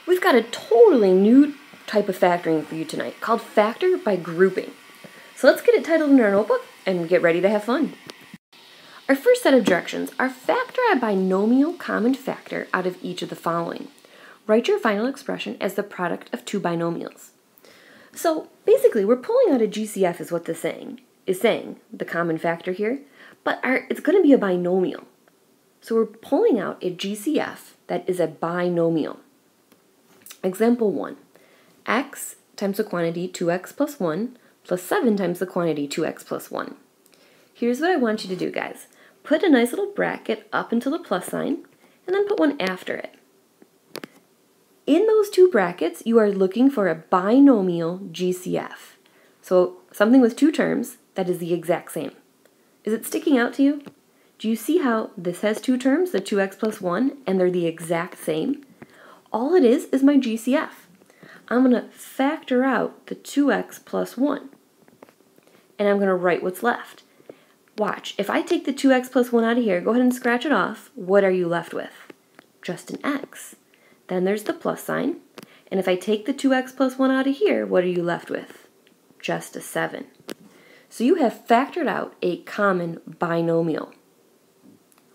We've got a totally new type of factoring for you tonight called factor by grouping. So let's get it titled in our notebook and get ready to have fun. Our first set of directions are factor a binomial common factor out of each of the following. Write your final expression as the product of two binomials. So basically we're pulling out a GCF is what this is saying, the common factor here, but it's going to be a binomial. So we're pulling out a GCF that is a binomial. Example 1, x times the quantity 2x plus 1 plus 7 times the quantity 2x plus 1. Here's what I want you to do, guys. Put a nice little bracket up until the plus sign, and then put one after it. In those two brackets, you are looking for a binomial GCF. So something with two terms that is the exact same. Is it sticking out to you? Do you see how this has two terms, the 2x plus 1, and they're the exact same? All it is my GCF. I'm going to factor out the 2x plus 1, and I'm going to write what's left. Watch, if I take the 2x plus 1 out of here, go ahead and scratch it off, what are you left with? Just an x. Then there's the plus sign, and if I take the 2x plus 1 out of here, what are you left with? Just a 7. So you have factored out a common binomial.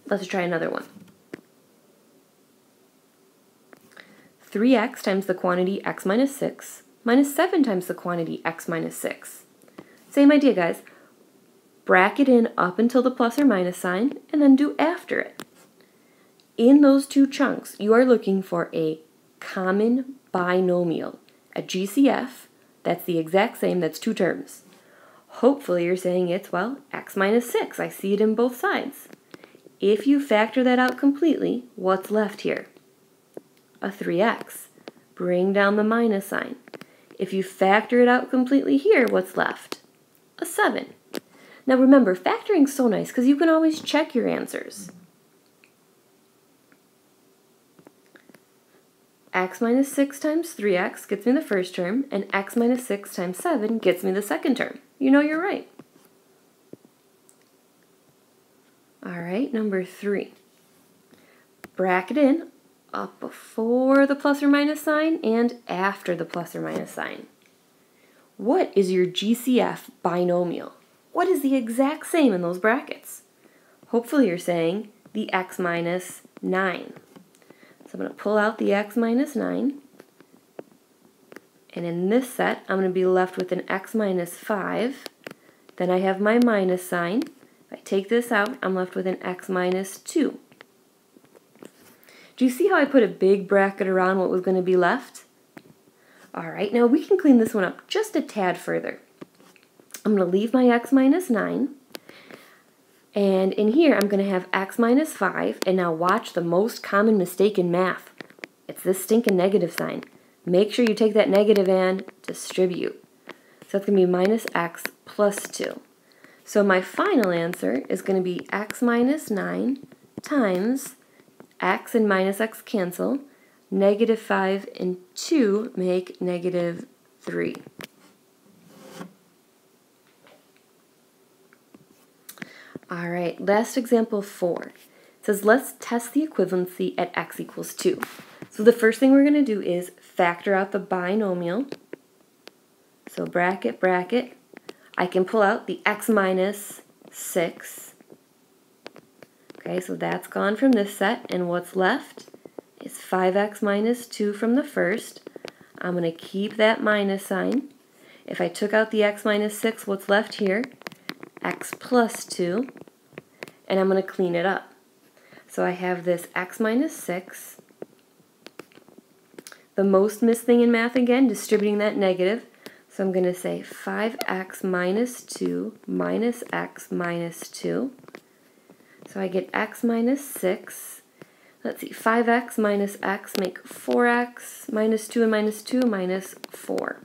Let's try another one. 3x times the quantity x minus 6 minus 7 times the quantity x minus 6. Same idea, guys. Bracket in up until the plus or minus sign, and then do after it. In those two chunks, you are looking for a common binomial, a GCF that's the exact same, that's two terms. Hopefully you're saying it's, well, x minus 6. I see it in both sides. If you factor that out completely, what's left here? A 3x. Bring down the minus sign. If you factor it out completely here, what's left? A 7. Now remember, factoring's so nice because you can always check your answers. X minus 6 times 3x gets me the first term, and x minus 6 times 7 gets me the second term. You know you're right. All right, number 3. Bracket in up before the plus or minus sign and after the plus or minus sign. What is your GCF binomial? What is the exact same in those brackets? Hopefully you're saying the x minus 9. So I'm going to pull out the x minus 9. And in this set, I'm going to be left with an x minus 5. Then I have my minus sign. If I take this out, I'm left with an x minus 2. Do you see how I put a big bracket around what was going to be left? All right, now we can clean this one up just a tad further. I'm going to leave my x minus 9. And in here, I'm going to have x minus 5. And now watch the most common mistake in math. It's this stinking negative sign. Make sure you take that negative and distribute. So it's going to be minus x plus 2. So my final answer is going to be x minus 9 times x and minus x cancel. Negative 5 and 2 make negative 3. All right, last example 4. It says, let's test the equivalency at x equals 2. So the first thing we're going to do is factor out the binomial. So bracket, bracket. I can pull out the x minus 6. Okay, so that's gone from this set, and what's left is 5x minus 2 from the first. I'm going to keep that minus sign. If I took out the x minus 6, what's left here? X plus 2, and I'm going to clean it up. So I have this x minus 6. The most missed thing in math again, distributing that negative. So I'm going to say 5x minus 2 minus x minus 2. So I get x minus 6. Let's see, 5x minus x make 4x, minus 2 and minus 2 minus 4.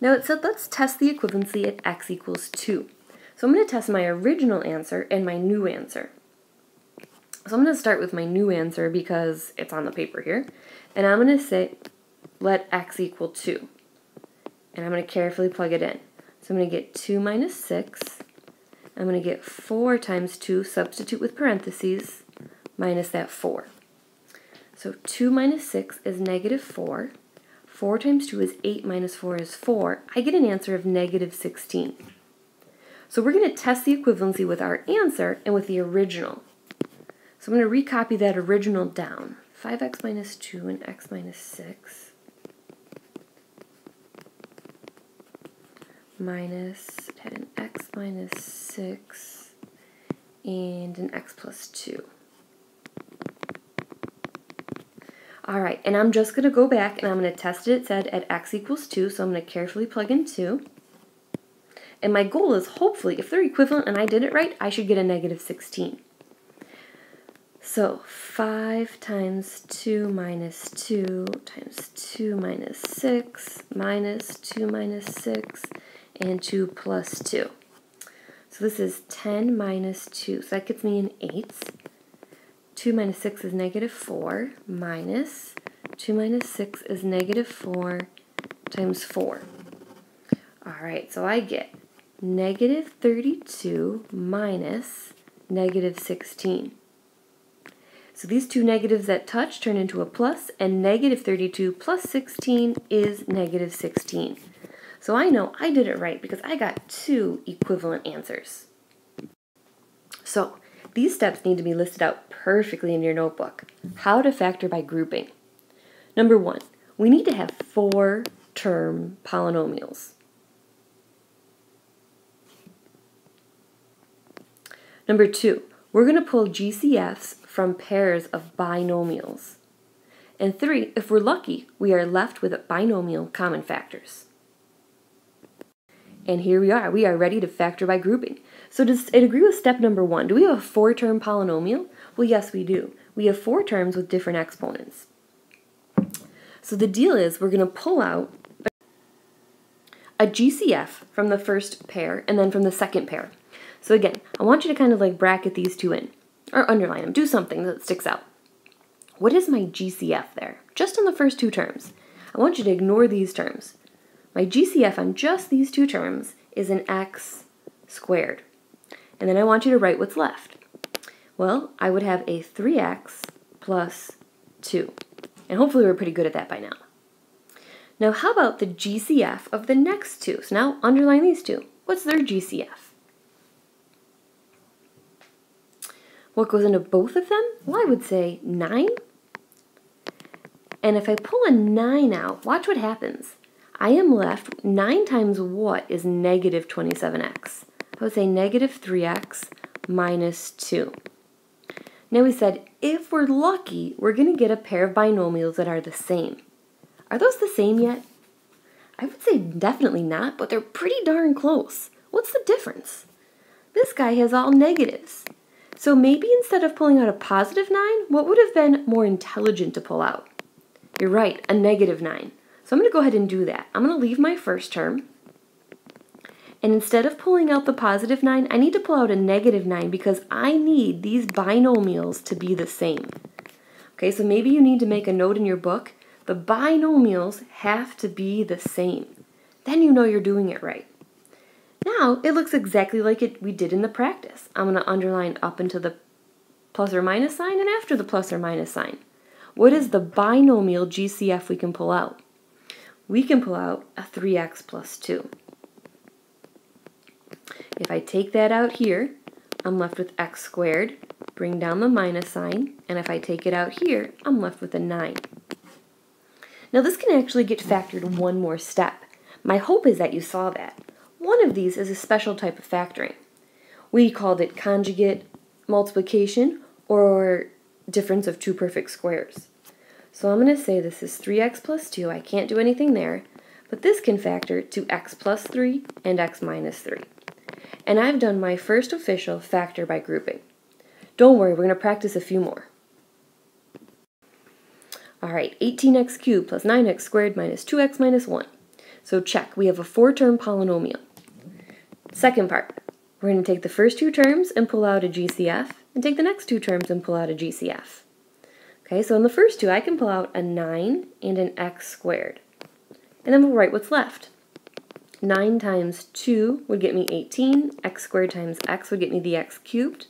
Now it said let's test the equivalency at x equals 2. So I'm going to test my original answer and my new answer. So I'm going to start with my new answer because it's on the paper here. And I'm going to say let x equal 2. And I'm going to carefully plug it in. So I'm going to get 2 minus 6. I'm going to get 4 times 2, substitute with parentheses, minus that 4. So So 2 minus 6 is negative 4. 4 times 2 is 8 minus 4 is 4. I get an answer of negative 16. So we're going to test the equivalency with our answer and with the original. So I'm going to recopy that original down. 5x minus 2 and x minus 6 minus, it had an x minus 6 and an x plus 2. Alright, and I'm just going to go back and I'm going to test it. It said at x equals 2, so I'm going to carefully plug in 2. And my goal is, hopefully, if they're equivalent and I did it right, I should get a negative 16. So 5 times 2 minus 2 times 2 minus 6 minus 2 minus 6 and 2 plus 2. So this is 10 minus 2, so that gets me an 8. 2 minus 6 is negative 4 minus 2 minus 6 is negative 4 times 4. Alright, so I get negative 32 minus negative 16. So these two negatives that touch turn into a plus, and negative 32 plus 16 is negative 16. So I know I did it right because I got 2 equivalent answers. So these steps need to be listed out perfectly in your notebook. How to factor by grouping. Number 1, we need to have 4-term polynomials. Number 2, we're going to pull GCFs from pairs of binomials. And 3, if we're lucky, we are left with binomial common factors. And here we are ready to factor by grouping. So does it agree with step number 1? Do we have a 4-term polynomial? Well, yes, we do. We have 4 terms with different exponents. So the deal is we're going to pull out a GCF from the first pair and then from the second pair. So again, I want you to kind of like bracket these two in, or underline them, do something that sticks out. What is my GCF there? Just on the first 2 terms. I want you to ignore these terms. My GCF on just these 2 terms is an x squared. And then I want you to write what's left. Well, I would have a 3x plus 2. And hopefully we're pretty good at that by now. Now how about the GCF of the next 2? So now underline these 2. What's their GCF? What goes into both of them? Well, I would say 9. And if I pull a 9 out, watch what happens. I am left, 9 times what is negative 27x? I would say negative 3x minus 2. Now we said, if we're lucky, we're going to get a pair of binomials that are the same. Are those the same yet? I would say definitely not, but they're pretty darn close. What's the difference? This guy has all negatives. So maybe instead of pulling out a positive 9, what would have been more intelligent to pull out? You're right, a negative 9. So I'm going to go ahead and do that. I'm going to leave my first term. And instead of pulling out the positive 9, I need to pull out a negative 9 because I need these binomials to be the same. Okay, so maybe you need to make a note in your book. The binomials have to be the same. Then you know you're doing it right. Now, it looks exactly like we did in the practice. I'm going to underline up into the plus or minus sign and after the plus or minus sign. What is the binomial GCF we can pull out? We can pull out a 3x plus 2. If I take that out here, I'm left with x squared, bring down the minus sign, and if I take it out here, I'm left with a 9. Now this can actually get factored one more step. My hope is that you saw that. One of these is a special type of factoring. We called it conjugate multiplication or difference of 2 perfect squares. So I'm going to say this is 3x plus 2. I can't do anything there, but this can factor to x plus 3 and x minus 3. And I've done my first official factor by grouping. Don't worry, we're going to practice a few more. Alright, 18x cubed plus 9x squared minus 2x minus 1. So check, we have a 4-term polynomial. Second part, we're going to take the first 2 terms and pull out a GCF, and take the next 2 terms and pull out a GCF. Okay, so in the first 2, I can pull out a 9 and an x squared. And then we'll write what's left. 9 times 2 would get me 18, x squared times x would get me the x cubed,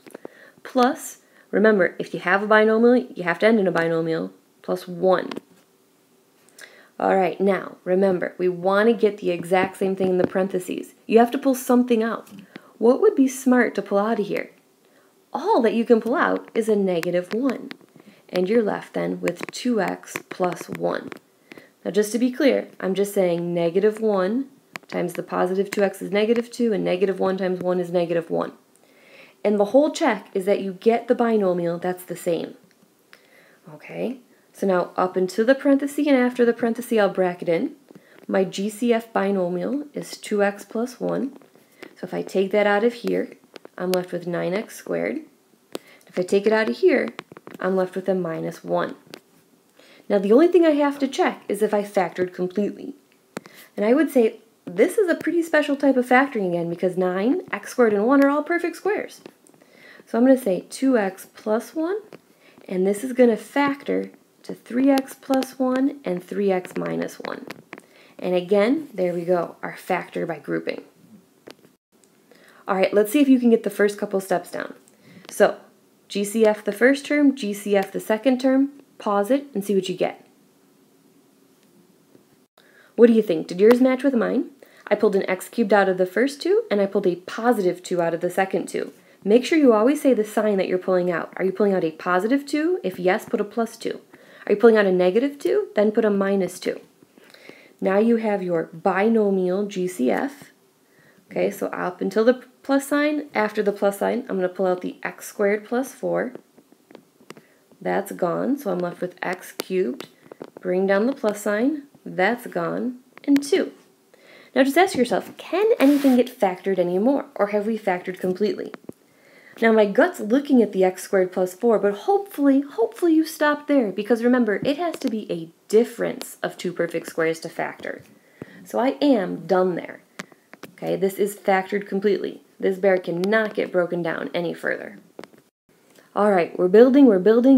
plus, remember, if you have a binomial, you have to end in a binomial, plus 1. All right, now, remember, we want to get the exact same thing in the parentheses. You have to pull something out. What would be smart to pull out of here? All that you can pull out is a negative 1. And you're left then with 2x plus 1. Now just to be clear, I'm just saying negative 1 times the positive 2x is negative 2, and negative 1 times 1 is negative 1. And the whole check is that you get the binomial that's the same. Okay, so now up into the parenthesis and after the parenthesis I'll bracket in. My GCF binomial is 2x plus 1. So if I take that out of here, I'm left with 9x squared. If I take it out of here, I'm left with a minus 1. Now the only thing I have to check is if I factored completely. And I would say this is a pretty special type of factoring again because 9, x squared, and 1 are all perfect squares. So I'm going to say 2x plus 1, and this is going to factor to 3x plus 1 and 3x minus 1. And again, there we go, our factor by grouping. All right, let's see if you can get the first couple steps down. So GCF the first term, GCF the second term, pause it and see what you get. What do you think? Did yours match with mine? I pulled an x cubed out of the first two, and I pulled a positive 2 out of the second two. Make sure you always say the sign that you're pulling out. Are you pulling out a positive 2? If yes, put a plus 2. Are you pulling out a negative 2? Then put a minus 2. Now you have your binomial GCF. Okay, so up until the plus sign, after the plus sign, I'm going to pull out the x squared plus 4. That's gone, so I'm left with x cubed. Bring down the plus sign. That's gone. And 2. Now just ask yourself, can anything get factored anymore, or have we factored completely? Now my gut's looking at the x squared plus 4, but hopefully you stopped there, because remember, it has to be a difference of two perfect squares to factor. So I am done there. Okay, this is factored completely. This bear cannot get broken down any further. All right, we're building,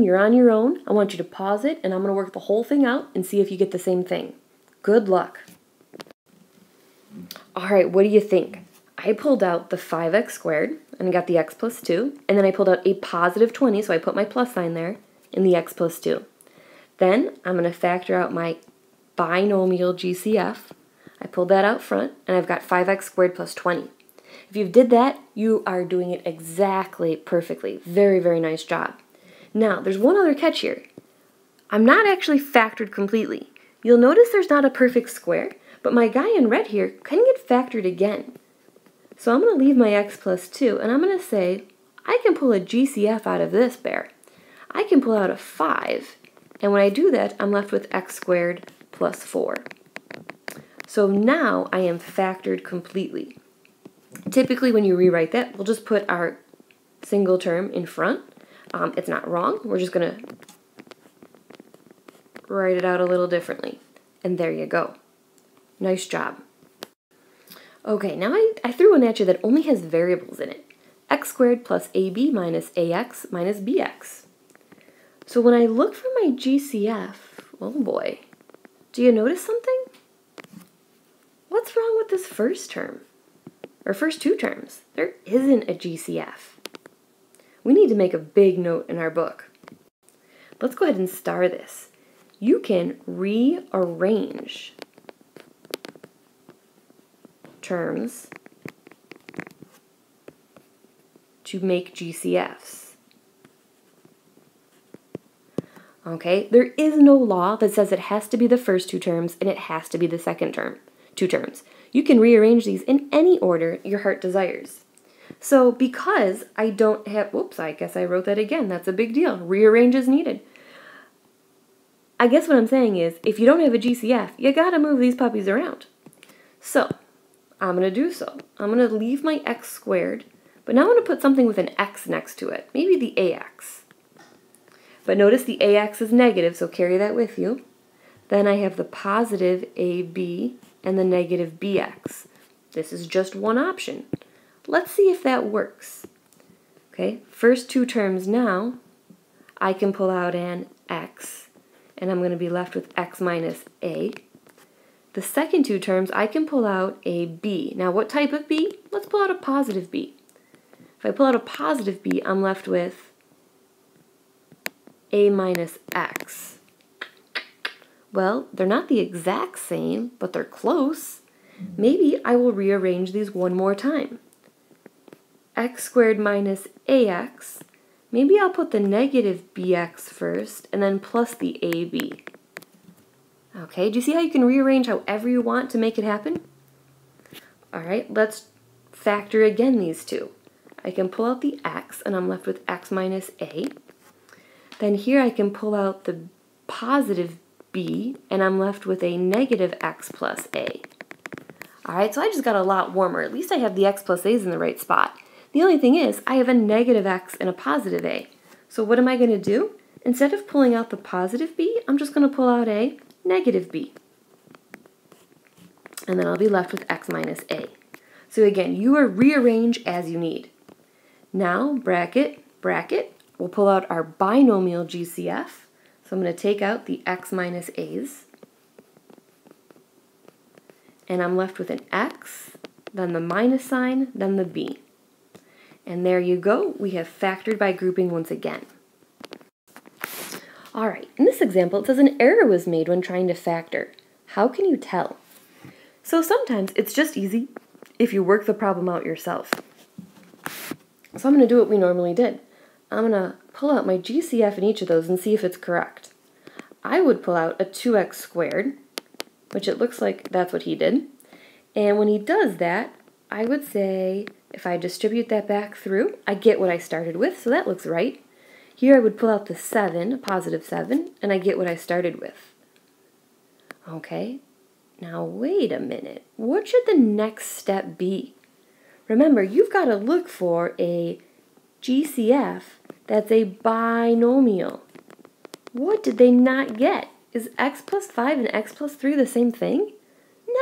you're on your own. I want you to pause it, and I'm going to work the whole thing out and see if you get the same thing. Good luck. All right, what do you think? I pulled out the 5x squared, and I got the x plus 2, and then I pulled out a positive 20, so I put my plus sign there, in the x plus 2. Then I'm going to factor out my binomial GCF. I pulled that out front, and I've got 5x squared plus 20. If you did that, you are doing it exactly perfectly. Very, very nice job. Now, there's one other catch here. I'm not actually factored completely. You'll notice there's not a perfect square, but my guy in red here can get factored again. So I'm going to leave my x plus 2, and I'm going to say, I can pull a GCF out of this bear. I can pull out a 5, and when I do that, I'm left with x squared plus 4. So now I am factored completely. Typically when you rewrite that, we'll just put our single term in front. It's not wrong. We're just going to write it out a little differently. And there you go. Nice job. Okay, now I threw one at you that only has variables in it. X squared plus AB minus AX minus BX. So when I look for my GCF, oh boy, do you notice something? What's wrong with this first term? Or first two terms? There isn't a GCF. We need to make a big note in our book. Let's go ahead and star this. You can rearrange terms to make GCFs. Okay, there is no law that says it has to be the first two terms and it has to be the second term, two terms. You can rearrange these in any order your heart desires. So because I don't have, whoops, I guess I wrote that again. That's a big deal. Rearrange as needed. I guess what I'm saying is, if you don't have a GCF, you gotta move these puppies around. So, I'm gonna do so. I'm gonna leave my x squared, but now I'm gonna put something with an x next to it. Maybe the ax. But notice the ax is negative, so carry that with you. Then I have the positive ab and the negative bx. This is just one option. Let's see if that works. Okay, first two terms now, I can pull out an x, and I'm going to be left with x minus a. The second two terms, I can pull out a b. Now, what type of b? Let's pull out a positive b. If I pull out a positive b, I'm left with a minus x. Well, they're not the exact same, but they're close. Maybe I will rearrange these one more time. X squared minus ax. Maybe I'll put the negative bx first and then plus the ab. Okay, do you see how you can rearrange however you want to make it happen? All right, let's factor again these two. I can pull out the x, and I'm left with x minus a. Then here I can pull out the positive b, and I'm left with a negative x plus a. All right, so I just got a lot warmer. At least I have the x plus a's in the right spot. The only thing is, I have a negative x and a positive a. So what am I going to do? Instead of pulling out the positive b, I'm just going to pull out a negative b. And then I'll be left with x minus a. So again, you will rearrange as you need. Now, bracket, bracket, we'll pull out our binomial GCF. So I'm going to take out the x minus a's. And I'm left with an x, then the minus sign, then the b. And there you go, we have factored by grouping once again. All right, in this example, it says an error was made when trying to factor. How can you tell? So sometimes it's just easy if you work the problem out yourself. So I'm going to do what we normally did. I'm going to pull out my GCF in each of those and see if it's correct. I would pull out a 2x squared, which it looks like that's what he did. And when he does that, I would say if I distribute that back through, I get what I started with, so that looks right. Here I would pull out the 7, a positive 7, and I get what I started with. Okay, now wait a minute. What should the next step be? Remember, you've got to look for a GCF that's a binomial. What did they not get? Is x plus 5 and x plus 3 the same thing?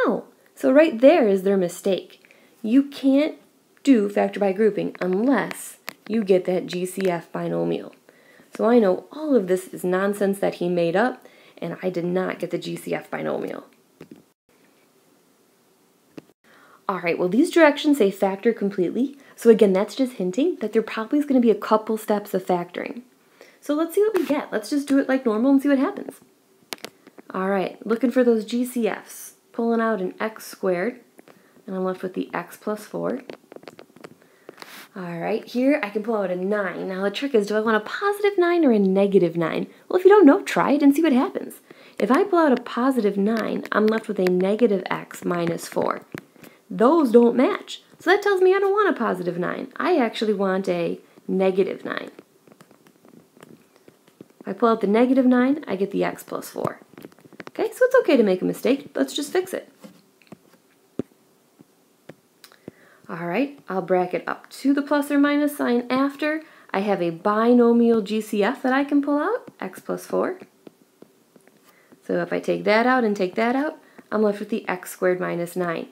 No. So right there is their mistake. You can't do factor by grouping unless you get that GCF binomial. So I know all of this is nonsense that he made up, and I did not get the GCF binomial. All right, well, these directions say factor completely. So again, that's just hinting that there probably is going to be a couple steps of factoring. So let's see what we get. Let's just do it like normal and see what happens. All right, looking for those GCFs. Pulling out an x squared, and I'm left with the x plus 4. All right, here I can pull out a 9. Now the trick is, do I want a positive 9 or a negative 9? Well, if you don't know, try it and see what happens. If I pull out a positive 9, I'm left with a negative x minus 4. Those don't match. So that tells me I don't want a positive 9. I actually want a negative 9. If I pull out the negative 9, I get the x plus 4. Okay, so it's okay to make a mistake. Let's just fix it. All right, I'll bracket up to the plus or minus sign after. I have a binomial GCF that I can pull out, x plus 4. So if I take that out and take that out, I'm left with the x squared minus 9.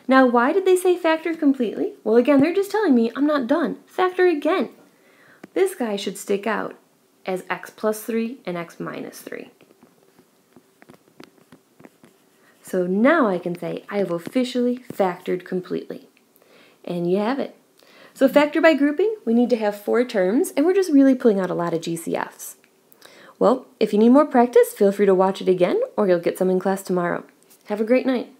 Now, why did they say factor completely? Well, again, they're just telling me I'm not done. Factor again. This guy should stick out as x plus 3 and x minus 3. So now I can say I have officially factored completely. And you have it. So factor by grouping, we need to have 4 terms, and we're just really pulling out a lot of GCFs. Well, if you need more practice, feel free to watch it again, or you'll get some in class tomorrow. Have a great night.